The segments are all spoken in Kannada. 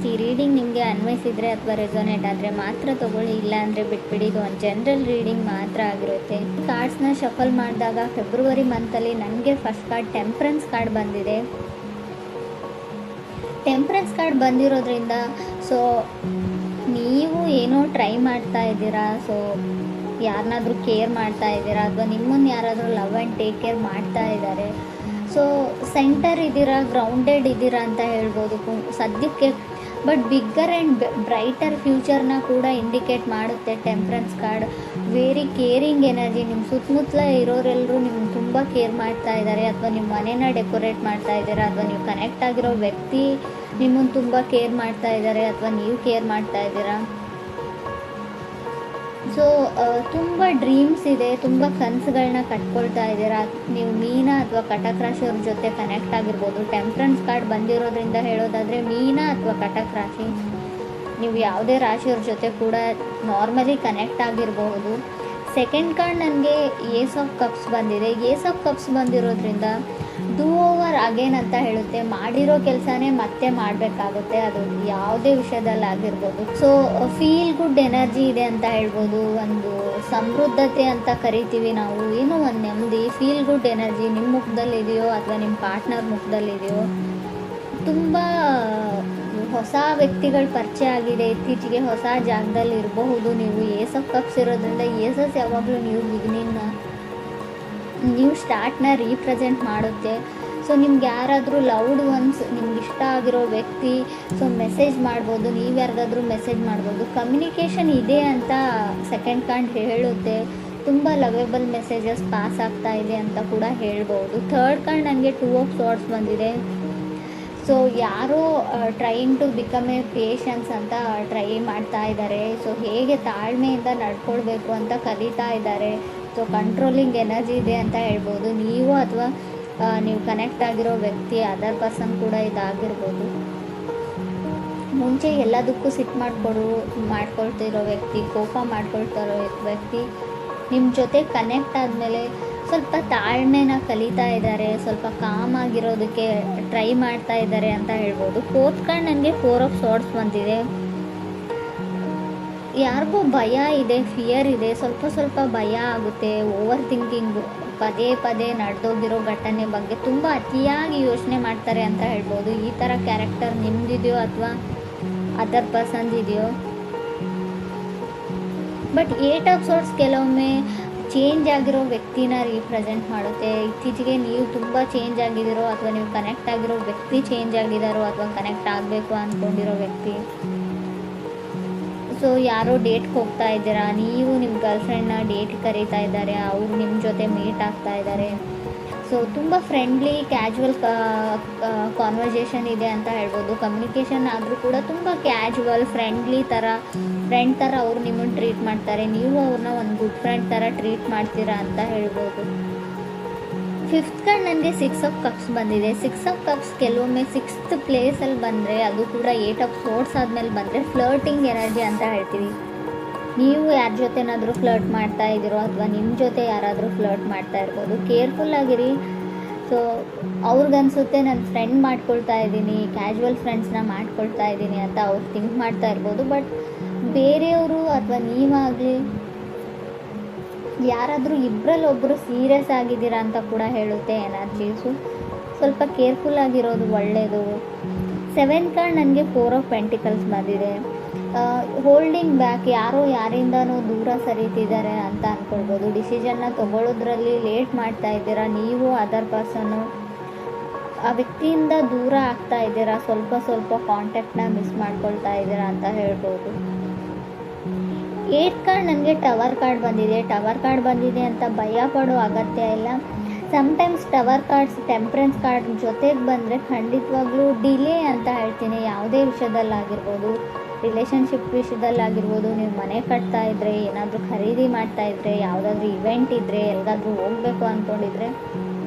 ಈ ರೀಡಿಂಗ್ ನಿಮಗೆ ಅನ್ವಯಿಸಿದರೆ ಅಥವಾ ರೆಸೊನೇಟ್ ಆದರೆ ಮಾತ್ರ ತಗೊಳ್ಳಿ, ಇಲ್ಲ ಅಂದರೆ ಬಿಟ್ಬಿಡಿ. ಇದು ಒಂದು ಜನರಲ್ ರೀಡಿಂಗ್ ಮಾತ್ರ ಆಗಿರುತ್ತೆ. ಕಾರ್ಡ್ಸ್ನ ಶಫಲ್ ಮಾಡಿದಾಗ ಫೆಬ್ರವರಿ ಮಂತಲ್ಲಿ ನನಗೆ ಫಸ್ಟ್ ಕಾರ್ಡ್ ಟೆಂಪ್ರೆನ್ಸ್ ಕಾರ್ಡ್ ಬಂದಿದೆ. ಟೆಂಪ್ರೆನ್ಸ್ ಕಾರ್ಡ್ ಬಂದಿರೋದ್ರಿಂದ ಸೊ ನೀವು ಏನೋ ಟ್ರೈ ಮಾಡ್ತಾ ಇದ್ದೀರಾ, ಸೊ ಯಾರನ್ನಾದ್ರೂ ಕೇರ್ ಮಾಡ್ತಾ ಇದ್ದೀರಾ ಅಥವಾ ನಿಮ್ಮನ್ನು ಯಾರಾದರೂ ಲವ್ ಆ್ಯಂಡ್ ಟೇಕ್ ಕೇರ್ ಮಾಡ್ತಾ ಇದ್ದಾರೆ. ಸೊ ಸೆಂಟರ್ ಇದ್ದೀರಾ, ಗ್ರೌಂಡೆಡ್ ಇದ್ದೀರಾ ಅಂತ ಹೇಳ್ಬೋದು ಸದ್ಯಕ್ಕೆ. ಬಟ್ ಬಿಗ್ಗರ್ ಆ್ಯಂಡ್ ಬ್ರೈಟರ್ ಫ್ಯೂಚರ್ನ ಕೂಡ ಇಂಡಿಕೇಟ್ ಮಾಡುತ್ತೆ temperance card. Very caring energy. ನಿಮ್ಮ ಸುತ್ತಮುತ್ತಲ ಇರೋರೆಲ್ಲರೂ ನಿಮ್ಗೆ ತುಂಬ ಕೇರ್ ಮಾಡ್ತಾ ಇದ್ದಾರೆ, ಅಥವಾ ನಿಮ್ಮ ಮನೇನ ಡೆಕೋರೇಟ್ ಮಾಡ್ತಾ ಇದ್ದೀರಾ, ಅಥವಾ ನೀವು ಕನೆಕ್ಟ್ ಆಗಿರೋ ವ್ಯಕ್ತಿ ನಿಮ್ಮನ್ನು ತುಂಬ ಕೇರ್ ಮಾಡ್ತಾ ಇದ್ದಾರೆ, ಅಥವಾ ನೀವು ಕೇರ್ ಮಾಡ್ತಾ ಇದ್ದೀರಾ. ಸೊ ತುಂಬ ಡ್ರೀಮ್ಸ್ ಇದೆ, ತುಂಬ ಕನಸುಗಳನ್ನ ಕಟ್ಕೊಳ್ತಾ ಇದ್ದೀರಾ. ನೀವು ಮೀನ ಅಥವಾ ಕಟಕ್ ರಾಶಿಯವ್ರ ಜೊತೆ ಕನೆಕ್ಟ್ ಆಗಿರ್ಬೋದು. ಟೆಂಪ್ರೆನ್ಸ್ ಕಾರ್ಡ್ ಬಂದಿರೋದ್ರಿಂದ ಹೇಳೋದಾದರೆ ಮೀನ ಅಥವಾ ಕಟಕ್ ರಾಶಿ, ನೀವು ಯಾವುದೇ ರಾಶಿಯವ್ರ ಜೊತೆ ಕೂಡ ನಾರ್ಮಲಿ ಕನೆಕ್ಟ್ ಆಗಿರಬಹುದು. ಸೆಕೆಂಡ್ ಕಾರ್ಡ್ ನನಗೆ ಏಸ್ ಆಫ್ ಕಪ್ಸ್ ಬಂದಿದೆ. ಏಸ್ ಆಫ್ ಕಪ್ಸ್ ಬಂದಿರೋದ್ರಿಂದ ಡೂ ಓವರ್ ಅಗೇನ್ ಅಂತ ಹೇಳುತ್ತೆ. ಮಾಡಿರೋ ಕೆಲಸನೇ ಮತ್ತೆ ಮಾಡಬೇಕಾಗುತ್ತೆ, ಅದು ಯಾವುದೇ ವಿಷಯದಲ್ಲಾಗಿರ್ಬೋದು. ಸೊ ಫೀಲ್ ಗುಡ್ ಎನರ್ಜಿ ಇದೆ ಅಂತ ಹೇಳ್ಬೋದು. ಒಂದು ಸಮೃದ್ಧತೆ ಅಂತ ಕರಿತೀವಿ ನಾವು, ಏನೋ ಒಂದು ನೆಮ್ಮದಿ, ಫೀಲ್ ಗುಡ್ ಎನರ್ಜಿ ನಿಮ್ಮ ಮುಖದಲ್ಲಿದೆಯೋ ಅಥವಾ ನಿಮ್ಮ ಪಾರ್ಟ್ನರ್ ಮುಖದಲ್ಲಿದೆಯೋ. ತುಂಬ ಹೊಸ ವ್ಯಕ್ತಿಗಳ ಪರಿಚಯ ಆಗಿದೆ ಇತ್ತೀಚೆಗೆ, ಹೊಸ ಜಾಗದಲ್ಲಿ ಇರಬಹುದು ನೀವು. ಏಸ್ ಆಫ್ ಕಪ್ಸ್ ಇರೋದ್ರಿಂದ ಏಸಸ್ ಯಾವಾಗಲೂ ನ್ಯೂ ಸ್ಟಾರ್ಟ್ನ ರೀಪ್ರೆಸೆಂಟ್ ಮಾಡುತ್ತೆ. ಸೊ ನಿಮ್ಗೆ ಯಾರಾದರೂ ಲವ್ಡ್ ಒನ್ಸ್, ನಿಮ್ಗೆ ಇಷ್ಟ ಆಗಿರೋ ವ್ಯಕ್ತಿ ಸೊ ಮೆಸೇಜ್ ಮಾಡ್ಬೋದು, ನೀವು ಯಾರಿಗಾದ್ರೂ ಮೆಸೇಜ್ ಮಾಡ್ಬೋದು. ಕಮ್ಯುನಿಕೇಷನ್ ಇದೆ ಅಂತ ಸೆಕೆಂಡ್ ಕಾರ್ಡ್ ಹೇಳುತ್ತೆ. ತುಂಬ ಲವೇಬಲ್ ಮೆಸೇಜಸ್ ಪಾಸ್ ಆಗ್ತಾ ಇದೆ ಅಂತ ಕೂಡ ಹೇಳ್ಬೋದು. ಥರ್ಡ್ ಕಾರ್ಡ್ ನನಗೆ ಟೂ ಆಫ್ ಸಾರ್ಡ್ಸ್ ಬಂದಿದೆ. ಸೊ ಯಾರೋ trying to become a patience ಅಂತ ಟ್ರೈ ಮಾಡ್ತಾ ಇದ್ದಾರೆ. ಸೊ ಹೇಗೆ ತಾಳ್ಮೆಯಿಂದ ನಡ್ಕೊಳ್ಬೇಕು ಅಂತ ಕಲಿತಾ ಇದ್ದಾರೆ. ಸೊ ಕಂಟ್ರೋಲಿಂಗ್ ಎನರ್ಜಿ ಇದೆ ಅಂತ ಹೇಳ್ಬೋದು. ನೀವು ಅಥವಾ ನೀವು ಕನೆಕ್ಟ್ ಆಗಿರೋ ವ್ಯಕ್ತಿ, ಅದರ್ ಪರ್ಸನ್ ಕೂಡ ಇದಾಗಿರ್ಬೋದು. ಮುಂಚೆ ಎಲ್ಲದಕ್ಕೂ ಸಿಟ್ಟು ಮಾಡ್ಕೊಳ್ತಿರೋ ವ್ಯಕ್ತಿ, ಕೋಪ ಮಾಡ್ಕೊಳ್ತಿರೋ ವ್ಯಕ್ತಿ ನಿಮ್ಮ ಜೊತೆ ಕನೆಕ್ಟ್ ಆದಮೇಲೆ ಸ್ವಲ್ಪ ತಾಳ್ಮೆನ ಕಲಿತಾ ಇದ್ದಾರೆ, ಸ್ವಲ್ಪ ಕಾಮ್ ಆಗಿರೋದಕ್ಕೆ ಟ್ರೈ ಮಾಡ್ತಾ ಇದ್ದಾರೆ ಅಂತ ಹೇಳ್ಬೋದು. ಫೋರ್ತ್ ಕಾರ್ಡ್ ನನಗೆ ಫೋರ್ ಆಫ್ ಸಾರ್ಡ್ಸ್ ಬಂದಿದೆ. ಯಾರಿಗೂ ಭಯ ಇದೆ, ಫಿಯರ್ ಇದೆ, ಸ್ವಲ್ಪ ಭಯ ಆಗುತ್ತೆ. ಓವರ್ ಥಿಂಕಿಂಗು, ಪದೇ ಪದೇ ನಡೆದೋಗಿರೋ ಘಟನೆ ಬಗ್ಗೆ ತುಂಬ ಅತಿಯಾಗಿ ಯೋಚನೆ ಮಾಡ್ತಾರೆ ಅಂತ ಹೇಳ್ಬೋದು. ಈ ಥರ ಕ್ಯಾರೆಕ್ಟರ್ ನಿಮ್ದಿದೆಯೋ ಅಥವಾ ಅದರ್ ಪರ್ಸನ್ಸ್ ಇದೆಯೋ. ಬಟ್ ಏಟ್ ಆಫ್ ಸಾರ್ಡ್ಸ್ ಕೆಲವೊಮ್ಮೆ ಚೇಂಜ್ ಆಗಿರೋ ವ್ಯಕ್ತಿನ ರೀಪ್ರೆಸೆಂಟ್ ಮಾಡುತ್ತೆ. ಇತ್ತೀಚೆಗೆ ನೀವು ತುಂಬ ಚೇಂಜ್ ಆಗಿದ್ದೀರೋ ಅಥವಾ ನೀವು ಕನೆಕ್ಟ್ ಆಗಿರೋ ವ್ಯಕ್ತಿ ಚೇಂಜ್ ಆಗಿದ್ದಾರೋ ಅಥವಾ ಕನೆಕ್ಟ್ ಆಗಬೇಕು ಅಂದ್ಕೊಂಡಿರೋ ವ್ಯಕ್ತಿ. ಸೊ ಯಾರೋ ಡೇಟ್ಗೆ ಹೋಗ್ತಾ ಇದ್ದೀರಾ, ನೀವು ನಿಮ್ಮ ಗರ್ಲ್ಫ್ರೆಂಡ್ನ ಡೇಟ್ ಕರೀತಾ ಇದ್ದಾರೆ, ಅವರು ನಿಮ್ಮ ಜೊತೆ ಮೀಟ್ ಆಗ್ತಾ ಇದ್ದಾರೆ. ಸೊ ತುಂಬ ಫ್ರೆಂಡ್ಲಿ ಕ್ಯಾಜುವಲ್ ಕಾನ್ವರ್ಸೇಷನ್ ಇದೆ ಅಂತ ಹೇಳ್ಬೋದು. ಕಮ್ಯುನಿಕೇಷನ್ ಆದರೂ ಕೂಡ ತುಂಬ ಕ್ಯಾಜುವಲ್ ಫ್ರೆಂಡ್ ಥರ ಅವರು ನಿಮ್ಮನ್ನು ಟ್ರೀಟ್ ಮಾಡ್ತಾರೆ, ನೀವು ಅವ್ರನ್ನ ಒಂದು ಗುಡ್ ಫ್ರೆಂಡ್ ಥರ ಟ್ರೀಟ್ ಮಾಡ್ತೀರಾ ಅಂತ ಹೇಳ್ಬೋದು. ಫಿಫ್ತ್ ಕಾರ್ಡ್ ನನಗೆ ಸಿಕ್ಸ್ ಆಫ್ ಕಪ್ಸ್ ಬಂದಿದೆ. ಸಿಕ್ಸ್ ಆಫ್ ಕಪ್ಸ್ ಕೆಲವೊಮ್ಮೆ ಸಿಕ್ಸ್ತ್ ಪ್ಲೇಸಲ್ಲಿ ಬಂದರೆ, ಅದು ಕೂಡ ಏಟ್ ಆಫ್ ಸೋರ್ಡ್ಸ್ ಆದಮೇಲೆ ಬಂದರೆ ಫ್ಲರ್ಟಿಂಗ್ ಎನರ್ಜಿ ಅಂತ ಹೇಳ್ತೀವಿ. ನೀವು ಯಾರ ಜೊತೆನಾದರೂ ಫ್ಲರ್ಟ್ ಮಾಡ್ತಾ ಇದ್ದೀರೋ ಅಥವಾ ನಿಮ್ಮ ಜೊತೆ ಯಾರಾದರೂ ಫ್ಲರ್ಟ್ ಮಾಡ್ತಾ ಇರ್ಬೋದು. ಕೇರ್ಫುಲ್ಲಾಗಿರಿ. ಸೊ ಅವ್ರಿಗನ್ಸುತ್ತೆ ನಾನು ಫ್ರೆಂಡ್ ಮಾಡ್ಕೊಳ್ತಾ ಇದ್ದೀನಿ, ಕ್ಯಾಶುವಲ್ ಫ್ರೆಂಡ್ಸ್ನ ಮಾಡ್ಕೊಳ್ತಾ ಇದ್ದೀನಿ ಅಂತ ಅವ್ರು ಥಿಂಕ್ ಮಾಡ್ತಾ ಇರ್ಬೋದು. ಬಟ್ ಬೇರೆಯವರು ಅಥವಾ ನೀವಾಗಲಿ ಯಾರಾದರೂ ಇಬ್ಬರಲ್ಲೊಬ್ಬರು ಸೀರಿಯಸ್ ಆಗಿದ್ದೀರಾ ಅಂತ ಕೂಡ ಹೇಳುತ್ತೆ ಎನರ್ಜೀಸು. ಸ್ವಲ್ಪ ಕೇರ್ಫುಲ್ಲಾಗಿರೋದು ಒಳ್ಳೆಯದು. ಸೆವೆಂತ್ ಕಾರ್ಡ್ ನನಗೆ ಫೋರ್ ಆಫ್ ಪೆಂಟಿಕಲ್ಸ್ ಬಂದಿದೆ. ಹೋಲ್ಡಿಂಗ್ ಬ್ಯಾಕ್, ಯಾರೋ ಯಾರಿಂದನೂ ದೂರ ಸರಿತಿದ್ದಾರೆ ಅಂತ ಅಂದ್ಕೊಳ್ಬೋದು. ಡಿಸಿಷನ್ನ ತೊಗೊಳ್ಳೋದ್ರಲ್ಲಿ ಲೇಟ್ ಮಾಡ್ತಾ ಇದ್ದೀರಾ, ನೀವು ಅದರ್ ಪರ್ಸನ್ನು ಆ ವ್ಯಕ್ತಿಯಿಂದ ದೂರ ಆಗ್ತಾ ಇದ್ದೀರಾ, ಸ್ವಲ್ಪ ಕಾಂಟ್ಯಾಕ್ಟ್ನ ಮಿಸ್ ಮಾಡ್ಕೊಳ್ತಾ ಇದ್ದೀರಾ ಅಂತ ಹೇಳ್ಬೋದು. ಏಟ್ ಕಾರ್ಡ್ ನನಗೆ ಟವರ್ ಕಾರ್ಡ್ ಬಂದಿದೆ. ಟವರ್ ಕಾರ್ಡ್ ಬಂದಿದೆ ಅಂತ ಭಯ ಪಡೋ ಅಗತ್ಯ ಇಲ್ಲ. Sometimes tower cards temperance card ಜೊತೆಗೆ ಬಂದರೆ ಖಂಡಿತವಾಗ್ಲೂ ಡಿಲೇ ಅಂತ ಹೇಳ್ತೀನಿ. ಯಾವುದೇ ವಿಷಯದಲ್ಲಾಗಿರ್ಬೋದು, ರಿಲೇಷನ್ಶಿಪ್ ವಿಷಯದಲ್ಲಾಗಿರ್ಬೋದು, ನೀವು ಮನೆ ಕಟ್ತಾ ಇದ್ದರೆ, ಏನಾದರೂ ಖರೀದಿ ಮಾಡ್ತಾ ಇದ್ದರೆ, ಯಾವುದಾದ್ರೂ ಇವೆಂಟ್ ಇದ್ದರೆ, ಎಲ್ಲಿಗಾದ್ರೂ ಹೋಗಬೇಕು ಅಂದ್ಕೊಂಡಿದ್ರೆ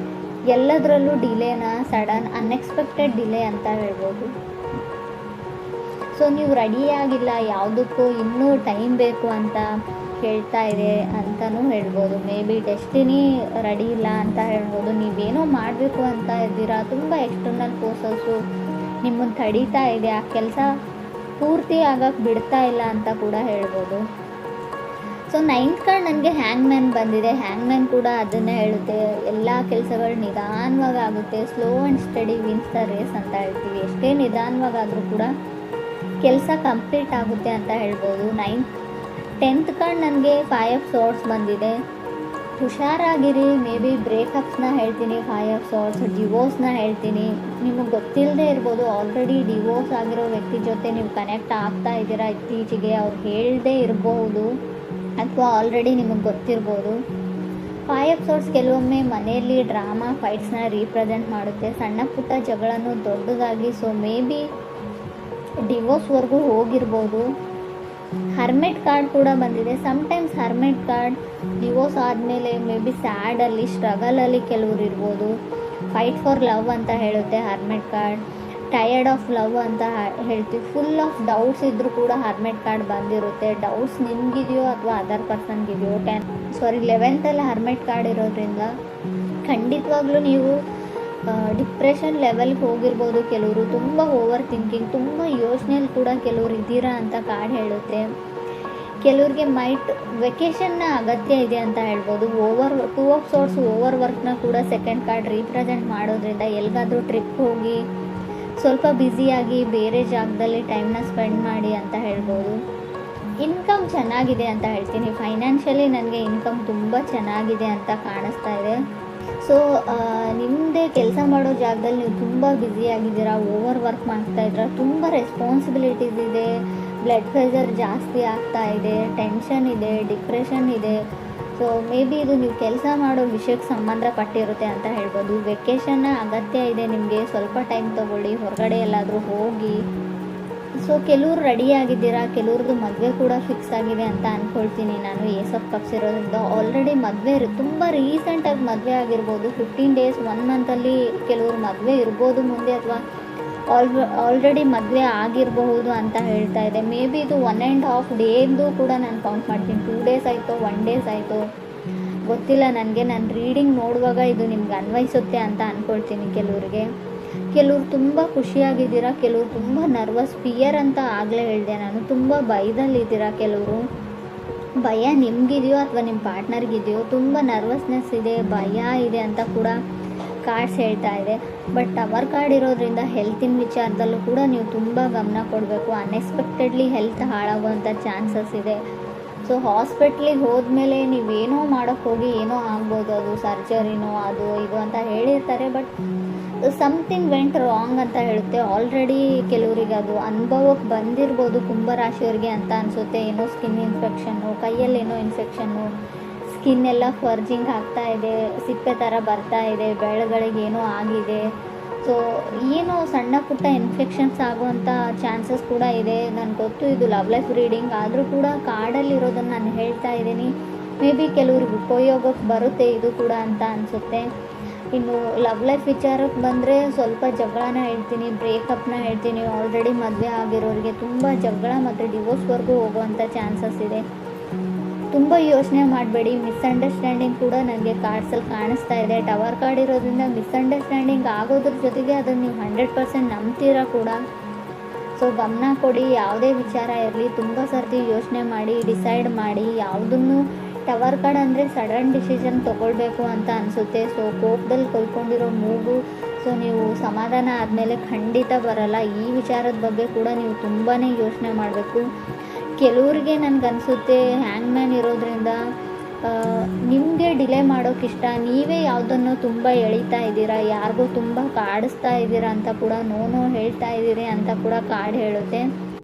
ಎಲ್ಲದರಲ್ಲೂ ಡಿಲೇನ, ಸಡನ್ ಅನ್ಎಕ್ಸ್ಪೆಕ್ಟೆಡ್ ಡಿಲೇ ಅಂತ ಹೇಳ್ಬೋದು. ಸೊ ನೀವು ರೆಡಿಯಾಗಿಲ್ಲ, ಯಾವುದಕ್ಕೂ ಇನ್ನೂ ಟೈಮ್ ಬೇಕು ಅಂತ ಹೇಳ್ತಾ ಇದೆ ಅಂತಲೂ ಹೇಳ್ಬೋದು. ಮೇ ಬಿ ಡೆಸ್ಟಿನಿ ರೆಡಿ ಇಲ್ಲ ಅಂತ ಹೇಳ್ಬೋದು. ನೀವೇನೋ ಮಾಡಬೇಕು ಅಂತ ಇದ್ದೀರಾ, ತುಂಬ ಎಕ್ಸ್ಟರ್ನಲ್ ಫೋರ್ಸಸ್ಸು ನಿಮ್ಮನ್ನು ತಡೀತಾ ಇದೆ, ಆ ಕೆಲಸ ಪೂರ್ತಿ ಆಗಕ್ಕೆ ಬಿಡ್ತಾ ಇಲ್ಲ ಅಂತ ಕೂಡ ಹೇಳ್ಬೋದು. ಸೊ 9th ಕಾರ್ಡ್ ನನಗೆ ಹ್ಯಾಂಗ್ಮ್ಯಾನ್ ಬಂದಿದೆ. ಹ್ಯಾಂಗ್ಮ್ಯಾನ್ ಕೂಡ ಅದನ್ನೇ ಹೇಳುತ್ತೆ, ಎಲ್ಲ ಕೆಲಸಗಳು ನಿಧಾನವಾಗಿ ಆಗುತ್ತೆ, slow and steady wins the race ಅಂತ ಹೇಳ್ತೀವಿ. ಎಷ್ಟೇ ನಿಧಾನವಾಗಾದರೂ ಕೂಡ ಕೆಲಸ ಕಂಪ್ಲೀಟ್ ಆಗುತ್ತೆ ಅಂತ ಹೇಳ್ಬೋದು. 10th ಕಾರ್ಡ್ ನನಗೆ 5 ಆಫ್ ಸೋರ್ಡ್ಸ್ ಬಂದಿದೆ. ಹುಷಾರಾಗಿರಿ, ಮೇ ಬಿ ಬ್ರೇಕಪ್ಸ್ನ ಹೇಳ್ತೀನಿ, 5 ಆಫ್ ಸೋರ್ಡ್ಸ್, ಡಿವೋರ್ಸ್ನ ಹೇಳ್ತೀನಿ. ನಿಮಗೆ ಗೊತ್ತಿಲ್ಲದೆ ಇರ್ಬೋದು, ಆಲ್ರೆಡಿ ಡಿವೋರ್ಸ್ ಆಗಿರೋ ವ್ಯಕ್ತಿ ಜೊತೆ ನೀವು ಕನೆಕ್ಟ್ ಆಗ್ತಾ ಇದ್ದೀರಾ ಇತ್ತೀಚೆಗೆ, ಅವ್ರು ಹೇಳದೇ ಇರ್ಬೋದು ಅಥವಾ ಆಲ್ರೆಡಿ ನಿಮಗೆ ಗೊತ್ತಿರ್ಬೋದು. 5 ಆಫ್ ಸೋರ್ಡ್ಸ್ ಕೆಲವೊಮ್ಮೆ ಮನೆಯಲ್ಲಿ ಡ್ರಾಮಾ ಫೈಟ್ಸ್ನ ರೀಪ್ರೆಸೆಂಟ್ ಮಾಡುತ್ತೆ, ಸಣ್ಣ ಪುಟ್ಟ ಜಗಳನೂ ದೊಡ್ಡದಾಗಿ. ಸೊ ಮೇ ಬಿ ಡಿವೋರ್ಸ್ವರೆಗೂ ಹೋಗಿರ್ಬೋದು. ಹರ್ಮೆಟ್ ಕಾರ್ಡ್ ಕೂಡ ಬಂದಿದೆ. ಸಮ್ಟೈಮ್ಸ್ ಹರ್ಮೆಟ್ ಕಾರ್ಡ್ ಡಿವೋರ್ಸ್ ಆದಮೇಲೆ ಮೇ ಬಿ ಸ್ಯಾಡಲ್ಲಿ, ಸ್ಟ್ರಗಲಲ್ಲಿ ಕೆಲವರು ಇರ್ಬೋದು. ಫೈಟ್ ಫಾರ್ ಲವ್ ಅಂತ ಹೇಳುತ್ತೆ ಹರ್ಮೆಟ್ ಕಾರ್ಡ್. ಟಯರ್ಡ್ ಆಫ್ ಲವ್ ಅಂತ ಹೇಳ್ತೀವಿ. ಫುಲ್ ಆಫ್ ಡೌಟ್ಸ್ ಇದ್ದರೂ ಕೂಡ ಹರ್ಮೆಟ್ ಕಾರ್ಡ್ ಬಂದಿರುತ್ತೆ. ಡೌಟ್ಸ್ ನಿಮಗಿದೆಯೋ ಅಥವಾ ಅದರ್ ಪರ್ಸನ್ಗಿದೆಯೋ. 11th ಹರ್ಮೆಟ್ ಕಾರ್ಡ್ ಇರೋದ್ರಿಂದ ಖಂಡಿತವಾಗ್ಲೂ ನೀವು ಡಿಪ್ರೆಷನ್ ಲೆವೆಲ್ಗೆ ಹೋಗಿರ್ಬೋದು. ಕೆಲವರು ತುಂಬ ಓವರ್ ಥಿಂಕಿಂಗ್, ತುಂಬ ಯೋಚನೆಯಲ್ಲಿ ಕೂಡ ಕೆಲವರು ಇದ್ದೀರಾ ಅಂತ ಕಾರ್ಡ್ ಹೇಳುತ್ತೆ. ಕೆಲವ್ರಿಗೆ ವೆಕೇಷನ್ನ ಅಗತ್ಯ ಇದೆ ಅಂತ ಹೇಳ್ಬೋದು. 2 ಆಫ್ ಸೋರ್ಸ್ ಓವರ್ ವರ್ಕ್ನ ಕೂಡ ಸೆಕೆಂಡ್ ಕಾರ್ಡ್ ರೀಪ್ರೆಸೆಂಟ್ ಮಾಡೋದ್ರಿಂದ ಎಲ್ಲಿಗಾದರೂ ಟ್ರಿಪ್ ಹೋಗಿ ಸ್ವಲ್ಪ ಬ್ಯುಸಿಯಾಗಿ ಬೇರೆ ಜಾಗದಲ್ಲಿ ಟೈಮ್ನ ಸ್ಪೆಂಡ್ ಮಾಡಿ ಅಂತ ಹೇಳ್ಬೋದು. ಇನ್ಕಮ್ ಚೆನ್ನಾಗಿದೆ ಅಂತ ಹೇಳ್ತೀನಿ. ಫೈನಾನ್ಷಿಯಲಿ ನನಗೆ ಇನ್ಕಮ್ ತುಂಬ ಚೆನ್ನಾಗಿದೆ ಅಂತ ಕಾಣಿಸ್ತಾ ಇದೆ. ಸೊ ನಿಮ್ಮದೇ ಕೆಲಸ ಮಾಡೋ ಜಾಗದಲ್ಲಿ ನೀವು ತುಂಬ ಬ್ಯುಸಿಯಾಗಿದ್ದೀರಾ, ಓವರ್ ವರ್ಕ್ ಮಾಡ್ತಾಯಿದ್ದೀರಾ, ತುಂಬ ರೆಸ್ಪಾನ್ಸಿಬಿಲಿಟೀಸ್ ಇದೆ, ಬ್ಲಡ್ ಪ್ರೆಷರ್ ಜಾಸ್ತಿ ಆಗ್ತಾ ಇದೆ, ಟೆನ್ಷನ್ ಇದೆ, ಡಿಪ್ರೆಷನ್ ಇದೆ. ಸೊ ಮೇ ಬಿ ಇದು ನೀವು ಕೆಲಸ ಮಾಡೋ ವಿಷಯಕ್ಕೆ ಸಂಬಂಧಪಟ್ಟಿರುತ್ತೆ ಅಂತ ಹೇಳ್ಬೋದು. ವೆಕೇಷನ್ನ ಅಗತ್ಯ ಇದೆ ನಿಮಗೆ, ಸ್ವಲ್ಪ ಟೈಮ್ ತೊಗೊಳ್ಳಿ, ಹೊರಗಡೆ ಎಲ್ಲಾದರೂ ಹೋಗಿ. ಸೊ ಕೆಲವ್ರು ರೆಡಿಯಾಗಿದ್ದೀರಾ, ಕೆಲವ್ರದ್ದು ಮದುವೆ ಕೂಡ ಫಿಕ್ಸ್ ಆಗಿದೆ ಅಂತ ಅಂದ್ಕೊಳ್ತೀನಿ ನಾನು. ಏಸ್ ಆಫ್ ಕಪ್ಸ್ ಇರೋದ್ರಿಂದ ಆಲ್ರೆಡಿ ಮದುವೆ ತುಂಬ ರೀಸೆಂಟಾಗಿ ಮದುವೆ ಆಗಿರ್ಬೋದು. 15 days 1 monthಲ್ಲಿ ಕೆಲವ್ರು ಮದುವೆ ಇರ್ಬೋದು ಮುಂದೆ, ಅಥವಾ ಆಲ್ರೆಡಿ ಮದುವೆ ಆಗಿರಬಹುದು ಅಂತ ಹೇಳ್ತಾ ಇದೆ. ಮೇ ಬಿ ಇದು 1.5 ಡೇದು ಕೂಡ ನಾನು ಕೌಂಟ್ ಮಾಡ್ತೀನಿ. 2 days ಆಯಿತು, 1 days ಆಯಿತು, ಗೊತ್ತಿಲ್ಲ ನನಗೆ. ನಾನು ರೀಡಿಂಗ್ ನೋಡುವಾಗ ಇದು ನಿಮ್ಗೆ ಅನ್ವಯಿಸುತ್ತೆ ಅಂತ ಅಂದ್ಕೊಳ್ತೀನಿ. ಕೆಲವ್ರು ತುಂಬ ಖುಷಿಯಾಗಿದ್ದೀರಾ, ಕೆಲವ್ರು ತುಂಬ ನರ್ವಸ್, ಫಿಯರ್ ಅಂತ ಆಗಲೇ ಹೇಳಿದೆ ನಾನು. ತುಂಬ ಭಯದಲ್ಲಿದ್ದೀರಾ. ಕೆಲವರು ಭಯ ನಿಮಗಿದೆಯೋ ಅಥವಾ ನಿಮ್ಮ ಪಾರ್ಟ್ನರ್ಗಿದೆಯೋ, ತುಂಬ ನರ್ವಸ್ನೆಸ್ ಇದೆ, ಭಯ ಇದೆ ಅಂತ ಕೂಡ ಕಾರ್ಡ್ಸ್ ಹೇಳ್ತಾ ಇದೆ. ಬಟ್ ಟವರ್ ಕಾರ್ಡ್ ಇರೋದ್ರಿಂದ ಹೆಲ್ತಿನ ವಿಚಾರದಲ್ಲೂ ಕೂಡ ನೀವು ತುಂಬ ಗಮನ ಕೊಡಬೇಕು. ಅನ್ಎಕ್ಸ್ಪೆಕ್ಟೆಡ್ಲಿ ಹೆಲ್ತ್ ಹಾಳಾಗುವಂಥ ಚಾನ್ಸಸ್ ಇದೆ. ಸೊ ಹಾಸ್ಪಿಟ್ಲಿಗೆ ಹೋದ್ಮೇಲೆ ನೀವೇನೋ ಮಾಡೋಕ್ಕೆ ಹೋಗಿ ಏನೋ ಆಗ್ಬೋದು, ಅದು ಸರ್ಜರಿನೋ ಅದು ಇದು ಅಂತ ಹೇಳಿರ್ತಾರೆ. ಬಟ್ ಸಮಥಿಂಗ್ ವೆಂಟ್ ರಾಂಗ್ ಅಂತ ಹೇಳುತ್ತೆ. ಆಲ್ರೆಡಿ ಕೆಲವರಿಗೆ ಅದು ಅನುಭವಕ್ಕೆ ಬಂದಿರ್ಬೋದು ಕುಂಭರಾಶಿಯವರಿಗೆ ಅಂತ ಅನಿಸುತ್ತೆ. ಏನೋ ಸ್ಕಿನ್ ಇನ್ಫೆಕ್ಷನ್ನು, ಕೈಯಲ್ಲೇನೋ ಇನ್ಫೆಕ್ಷನ್ನು, ಸ್ಕಿನ್ ಎಲ್ಲ ಫರ್ಜಿಂಗ್ ಆಗ್ತಾ ಇದೆ, ಸಿಪ್ಪೆ ಥರ ಬರ್ತಾ ಇದೆ, ಬೆಳಗಳಿಗೆ ಏನೋ ಆಗಿದೆ. ಸೊ ಏನೋ ಸಣ್ಣ ಪುಟ್ಟ ಇನ್ಫೆಕ್ಷನ್ಸ್ ಆಗುವಂಥ ಚಾನ್ಸಸ್ ಕೂಡ ಇದೆ. ನನಗೆ ಗೊತ್ತು ಇದು ಲವ್ ಲೈಫ್ ರೀಡಿಂಗ್, ಆದರೂ ಕೂಡ ಕಾರ್ಡಲ್ಲಿರೋದನ್ನು ನಾನು ಹೇಳ್ತಾ ಇದ್ದೀನಿ. ಮೇ ಬಿ ಕೆಲವ್ರಿಗೆ ಉಪಯೋಗಕ್ಕೆ ಬರುತ್ತೆ ಇದು ಕೂಡ ಅಂತ ಅನಿಸುತ್ತೆ. ಇನ್ನು ಲವ್ ಲೈಫ್ ವಿಚಾರಕ್ಕೆ ಬಂದರೆ ಸ್ವಲ್ಪ ಜಗಳನ ಹೇಳ್ತೀನಿ, ಬ್ರೇಕಪ್ನ ಹೇಳ್ತೀನಿ. ಆಲ್ರೆಡಿ ಮದುವೆ ಆಗಿರೋರಿಗೆ ತುಂಬ ಜಗಳ ಮತ್ತು ಡಿವೋರ್ಸ್ವರೆಗೂ ಹೋಗುವಂಥ ಚಾನ್ಸಸ್ ಇದೆ. ತುಂಬ ಯೋಚನೆ ಮಾಡಬೇಡಿ. ಮಿಸ್ಅಂಡರ್ಸ್ಟ್ಯಾಂಡಿಂಗ್ ಕೂಡ ನನಗೆ ಕಾರ್ಡ್ಸಲ್ಲಿ ಕಾಣಿಸ್ತಾ ಇದೆ. ಟವರ್ ಕಾರ್ಡ್ ಇರೋದ್ರಿಂದ ಮಿಸ್ಅಂಡರ್ಸ್ಟ್ಯಾಂಡಿಂಗ್ ಆಗೋದ್ರ ಜೊತೆಗೆ ಅದನ್ನು ನೀವು 100% ನಂಬ್ತೀರಾ ಕೂಡ. ಸೊ ಗಮನ ಕೊಡಿ. ಯಾವುದೇ ವಿಚಾರ ಇರಲಿ ತುಂಬ ಸರ್ತಿ ಯೋಚನೆ ಮಾಡಿ ಡಿಸೈಡ್ ಮಾಡಿ. ಯಾವುದನ್ನು ಟವರ್ ಕಾರ್ಡ್ ಅಂದರೆ ಸಡನ್ ಡಿಸಿಷನ್ ತೊಗೊಳ್ಬೇಕು ಅಂತ ಅನಿಸುತ್ತೆ. ಸೊ ಕೋಪದಲ್ಲಿ ಕೊಯ್ಕೊಂಡಿರೋ ಮೂಗು, ಸೊ ನೀವು ಸಮಾಧಾನ ಆದಮೇಲೆ ಖಂಡಿತ ಬರಲ್ಲ. ಈ ವಿಚಾರದ ಬಗ್ಗೆ ಕೂಡ ನೀವು ತುಂಬಾ ಯೋಚನೆ ಮಾಡಬೇಕು. ಕೆಲವ್ರಿಗೆ ನನಗನ್ಸುತ್ತೆ ಹ್ಯಾಂಗ್ಮ್ಯಾನ್ ಇರೋದ್ರಿಂದ ನಿಮಗೆ ಡಿಲೇ ಮಾಡೋಕ್ಕಿಷ್ಟ, ನೀವೇ ಯಾವುದನ್ನು ತುಂಬ ಎಳಿತಾ ಇದ್ದೀರಾ, ಯಾರಿಗೂ ತುಂಬ ಕಾಡಿಸ್ತಾ ಇದ್ದೀರಾ ಅಂತ ಕೂಡ, ನೋ ಹೇಳ್ತಾ ಇದ್ದೀರಿ ಅಂತ ಕೂಡ ಕಾರ್ಡ್ ಹೇಳುತ್ತೆ.